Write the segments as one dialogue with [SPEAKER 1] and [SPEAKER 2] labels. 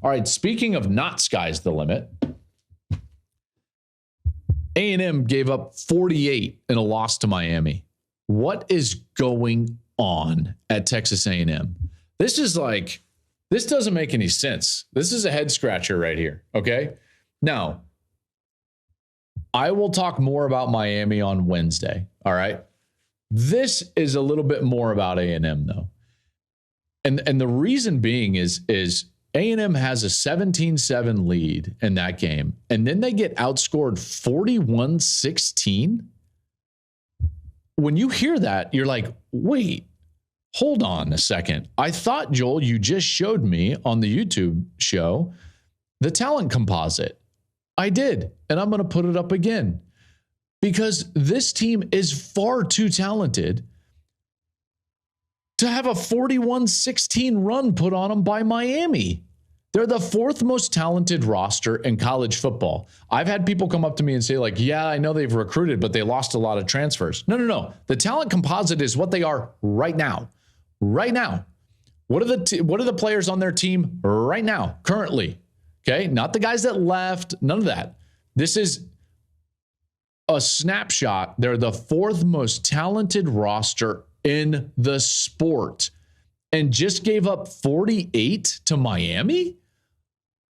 [SPEAKER 1] All right, speaking of not sky's the limit, A&M gave up 48 in a loss to Miami. What is going on at Texas A&M? This doesn't make any sense. This is a head scratcher right here, okay? Now, I will talk more about Miami on Wednesday, all right? This is a little bit more about A&M, though. And the reason being is A&M has a 17-7 lead in that game, and then they get outscored 41-16. When you hear that, you're like, wait, hold on a second. I thought, Joel, you just showed me on the YouTube show the talent composite. I did, and I'm going to put it up again because this team is far too talented to have a 41-16 run put on them by Miami. They're the fourth most talented roster in college football. I've had people come up to me and say, like, yeah, I know they've recruited, but they lost a lot of transfers. No. The talent composite is what they are right now. Right now. What are the players on their team right now, currently? Okay, not the guys that left, none of that. This is a snapshot. They're the fourth most talented roster in the sport and just gave up 48 to Miami?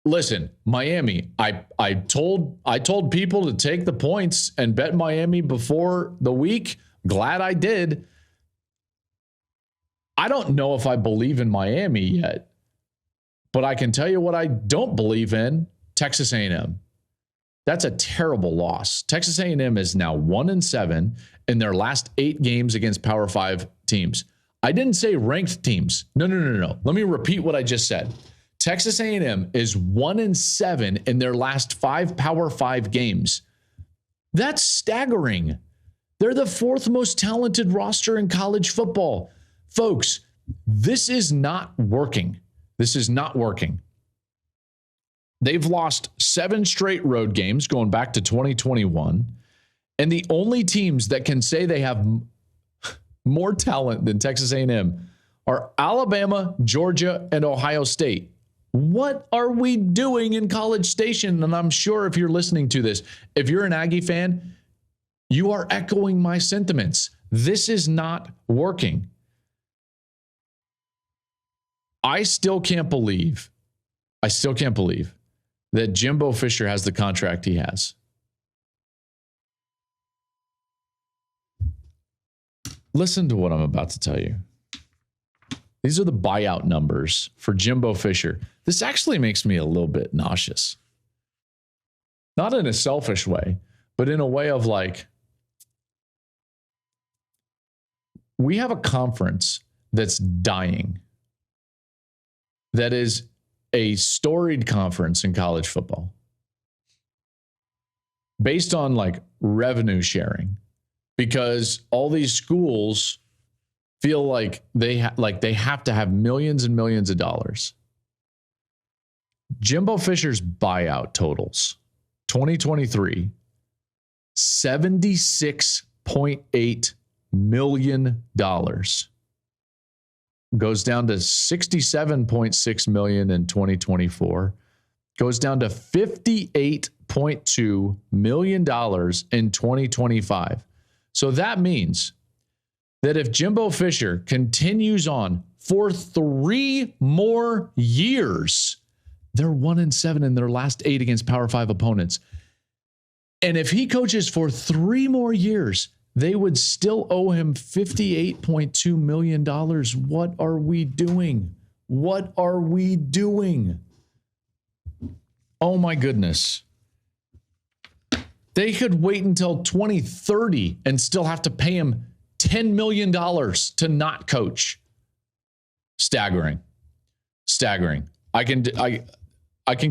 [SPEAKER 1] Listen, Miami, I told people to take the points and bet Miami before the week. Glad I did. I don't know if I believe in Miami yet, but I can tell you what I don't believe in, Texas A&M. That's a terrible loss. Texas A&M is now 1-7 in their last 8 games against Power 5 teams. I didn't say ranked teams. No. Let me repeat what I just said. Texas A&M is 1-7 in their last 5 Power 5 games. That's staggering. They're the fourth most talented roster in college football. Folks, this is not working. This is not working. They've lost 7 straight road games going back to 2021. And the only teams that can say they have more talent than Texas A&M are Alabama, Georgia, and Ohio State. What are we doing in College Station? And I'm sure if you're listening to this, if you're an Aggie fan, you are echoing my sentiments. This is not working. I still can't believe that Jimbo Fisher has the contract he has. Listen to what I'm about to tell you. These are the buyout numbers for Jimbo Fisher. This actually makes me a little bit nauseous. Not in a selfish way, but in a way of like, we have a conference that's dying. That is a storied conference in college football based on like revenue sharing, because all these schools feel like they have to have millions and millions of dollars. Jimbo Fisher's buyout totals 2023 $76.8 million. Goes down to $67.6 million in 2024. Goes down to $58.2 million in 2025. So that means that if Jimbo Fisher continues on for 3 more years, they're 1-7 in their last 8 against Power 5 opponents. And if he coaches for 3 more years, they would still owe him $58.2 million. What are we doing? What are we doing? Oh my goodness. They could wait until 2030 and still have to pay him $10 million to not coach. Staggering. I can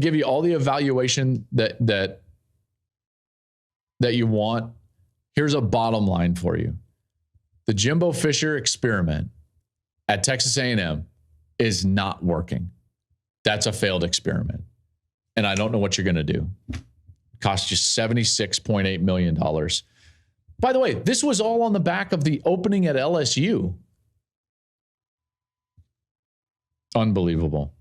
[SPEAKER 1] give you all the evaluation that you want. Here's a bottom line for you. The Jimbo Fisher experiment at Texas A&M is not working. That's a failed experiment. And I don't know what you're going to do. Cost you $76.8 million. By the way, this was all on the back of the opening at LSU. Unbelievable.